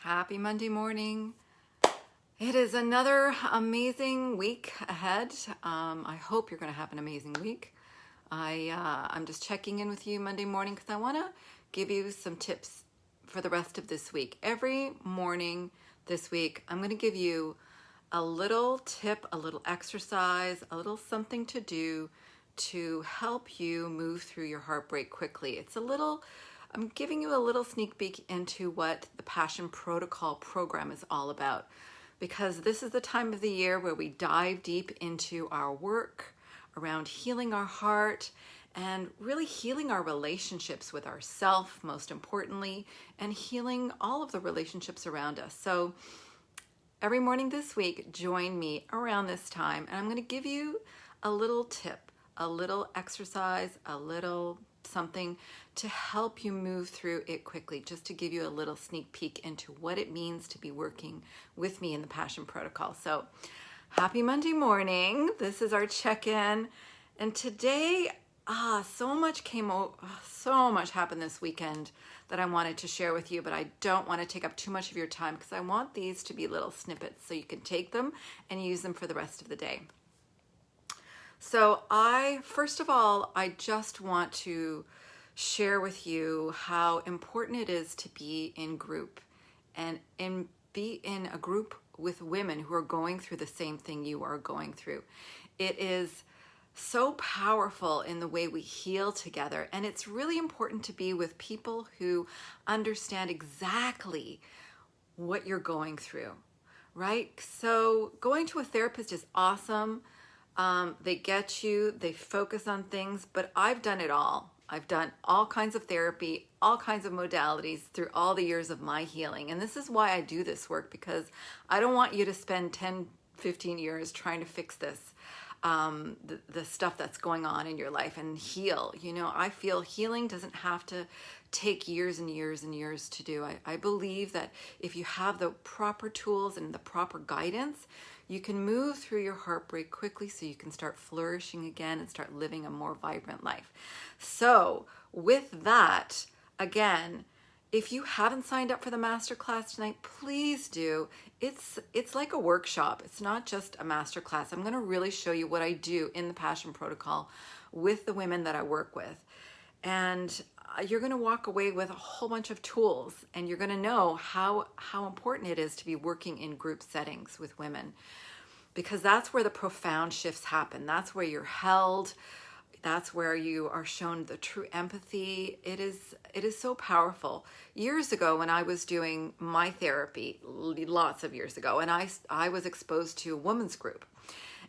Happy Monday morning. It is another amazing week ahead. I hope you're going to have an amazing week. I'm just checking in with you Monday morning because I want to give you some tips for the rest of this week. Every morning this week, I'm going to give you a little tip, a little exercise, a little something to do to help you move through your heartbreak quickly. I'm giving you a little sneak peek into what the Passion Protocol program is all about, because this is the time of the year where we dive deep into our work around healing our heart and really healing our relationships with ourself, most importantly, and healing all of the relationships around us. So every morning this week, join me around this time, and I'm going to give you a little tip, a little exercise, a little something to help you move through it quickly, just to give you a little sneak peek into what it means to be working with me in the Passion Protocol. So happy Monday morning. This is our check-in. And today, so much happened this weekend that I wanted to share with you, but I don't want to take up too much of your time because I want these to be little snippets so you can take them and use them for the rest of the day. So first of all, I just want to share with you how important it is to be in group and be in a group with women who are going through the same thing you are going through. It is so powerful in the way we heal together, and it's really important to be with people who understand exactly what you're going through, right? So going to a therapist is awesome. They get you, they focus on things, but I've done it all. I've done all kinds of therapy, all kinds of modalities through all the years of my healing. And this is why I do this work, because I don't want you to spend 10, 15 years trying to fix this, the stuff that's going on in your life and heal. You know, I feel healing doesn't have to take years and years and years to do. I believe that if you have the proper tools and the proper guidance, you can move through your heartbreak quickly so you can start flourishing again and start living a more vibrant life. So with that, again, if you haven't signed up for the masterclass tonight, please do. It's like a workshop. It's not just a masterclass. I'm going to really show you what I do in the Passion Protocol with the women that I work with. And you're going to walk away with a whole bunch of tools, and you're going to know how important it is to be working in group settings with women, because that's where the profound shifts happen. That's where you're held. That's where you are shown the true empathy. It is so powerful. Years ago, when I was doing my therapy, lots of years ago, and I was exposed to a women's group,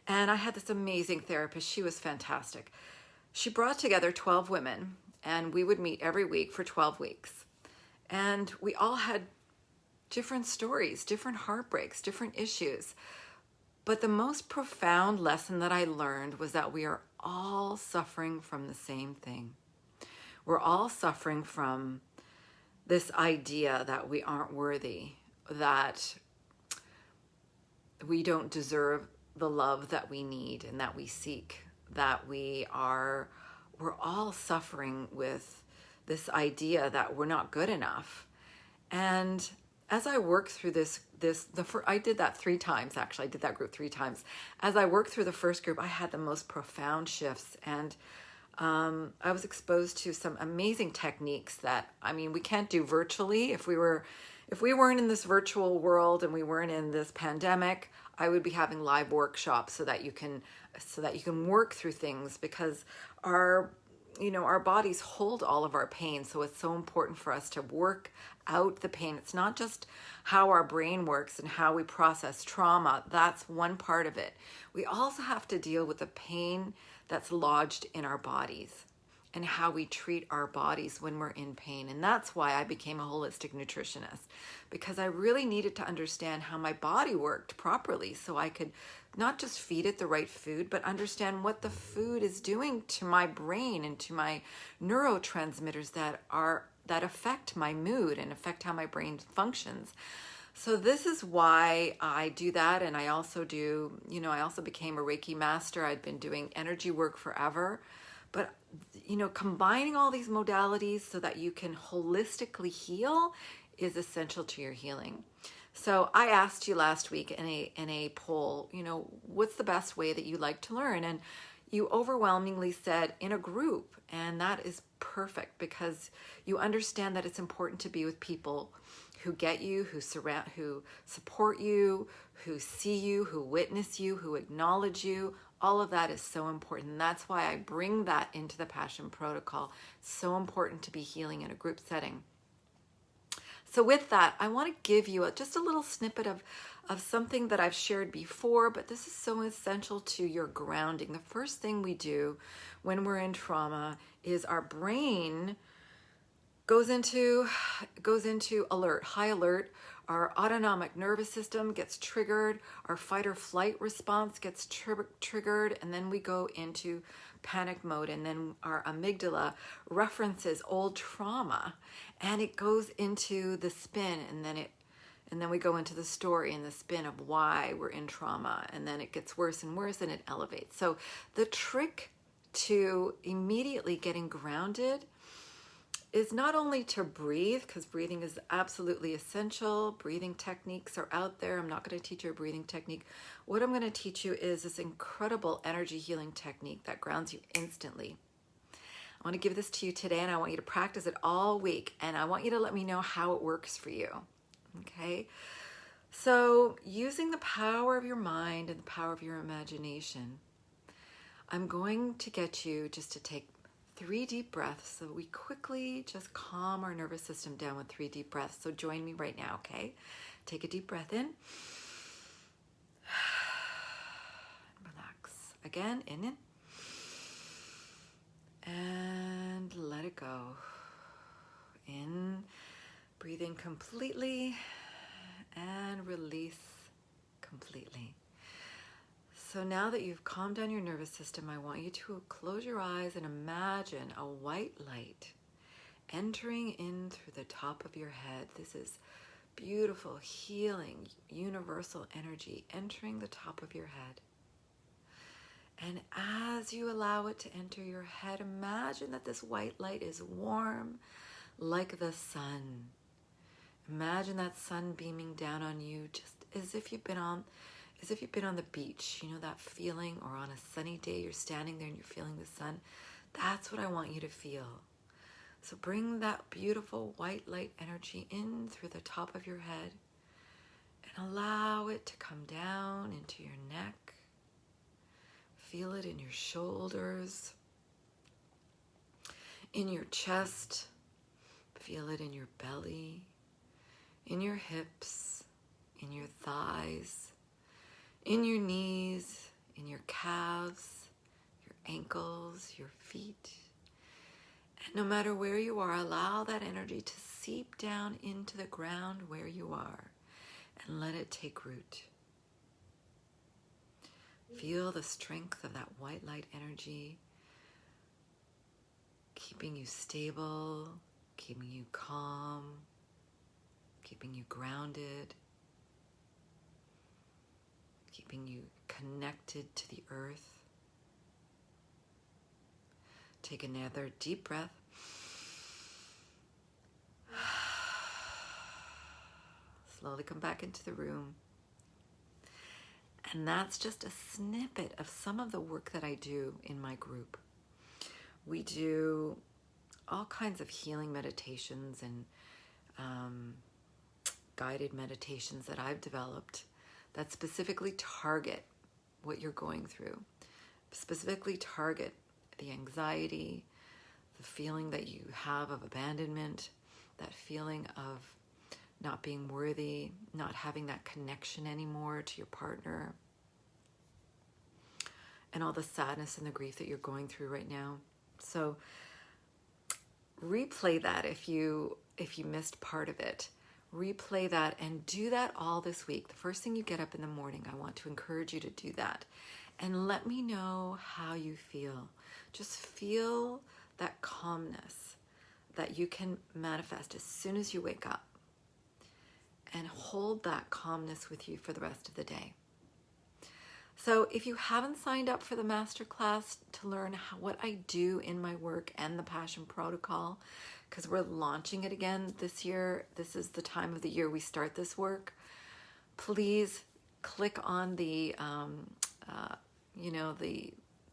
and I had this amazing therapist. She was fantastic. She brought together 12 women, and we would meet every week for 12 weeks. And we all had different stories, different heartbreaks, different issues. But the most profound lesson that I learned was that we are all suffering from the same thing. We're all suffering from this idea that we aren't worthy, that we don't deserve the love that we need and that we seek, that we're all suffering with this idea that we're not good enough. And as I worked through I did that 3 times, actually. I did that group 3 times. As I worked through the first group, I had the most profound shifts, and I was exposed to some amazing techniques that, we can't do virtually. If we weren't in this virtual world and we weren't in this pandemic, I would be having live workshops so that you can work through things, because our bodies hold all of our pain. So it's so important for us to work out the pain. It's not just how our brain works and how we process trauma. That's one part of it. We also have to deal with the pain that's lodged in our bodies and how we treat our bodies when we're in pain. And that's why I became a holistic nutritionist, because I really needed to understand how my body worked properly so I could not just feed it the right food, but understand what the food is doing to my brain and to my neurotransmitters that affect my mood and affect how my brain functions. So this is why I do that. And I also became a Reiki master. I'd been doing energy work forever. But, combining all these modalities so that you can holistically heal is essential to your healing. So I asked you last week in a poll, what's the best way that you like to learn? And you overwhelmingly said in a group, and that is perfect because you understand that it's important to be with people who get you, who support you, who see you, who witness you, who acknowledge you. All of that is so important. And that's why I bring that into the Passion Protocol. It's so important to be healing in a group setting. So with that, I want to give you just a little snippet of something that I've shared before, but this is so essential to your grounding. The first thing we do when we're in trauma is our brain goes into alert, high alert. Our autonomic nervous system gets triggered. Our fight or flight response gets triggered, and then we go into panic mode, and then our amygdala references old trauma, and it goes into the spin, and then we go into the story and the spin of why we're in trauma, and then it gets worse and worse, and it elevates. So the trick to immediately getting grounded is not only to breathe, because breathing is absolutely essential. Breathing techniques are out there. I'm not going to teach you a breathing technique. What I'm going to teach you is this incredible energy healing technique that grounds you instantly. I want to give this to you today, and I want you to practice it all week, and I want you to let me know how it works for you. Okay? So using the power of your mind and the power of your imagination, I'm going to get you just to take 3 deep breaths, so we quickly just calm our nervous system down with 3 deep breaths. So join me right now, okay? Take a deep breath in. Relax. Again, in. And let it go. In, breathe in completely, and release completely. So now that you've calmed down your nervous system, I want you to close your eyes and imagine a white light entering in through the top of your head. This is beautiful, healing, universal energy entering the top of your head. And as you allow it to enter your head, imagine that this white light is warm like the sun. Imagine that sun beaming down on you, just as if you've been on the beach, that feeling, or on a sunny day, you're standing there and you're feeling the sun. That's what I want you to feel. So bring that beautiful white light energy in through the top of your head and allow it to come down into your neck. Feel it in your shoulders, in your chest. Feel it in your belly, in your hips, in your thighs, in your knees, in your calves, your ankles, your feet. And no matter where you are, allow that energy to seep down into the ground where you are and let it take root. Feel the strength of that white light energy, keeping you stable, keeping you calm, keeping you grounded, keeping you connected to the earth. Take another deep breath. Slowly come back into the room. And that's just a snippet of some of the work that I do in my group. We do all kinds of healing meditations and guided meditations that I've developed that specifically target what you're going through, specifically target the anxiety, the feeling that you have of abandonment, that feeling of not being worthy, not having that connection anymore to your partner, and all the sadness and the grief that you're going through right now. So replay that if you missed part of it. Replay that and do that all this week. The first thing you get up in the morning, I want to encourage you to do that. And let me know how you feel. Just feel that calmness that you can manifest as soon as you wake up. And hold that calmness with you for the rest of the day. So if you haven't signed up for the masterclass to learn what I do in my work and the Passion Protocol, because we're launching it again this year, this is the time of the year we start this work, please click on the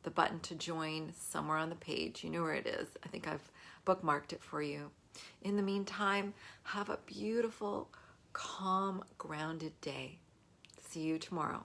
the button to join somewhere on the page. You know where it is. I think I've bookmarked it for you. In the meantime, have a beautiful, calm, grounded day. See you tomorrow.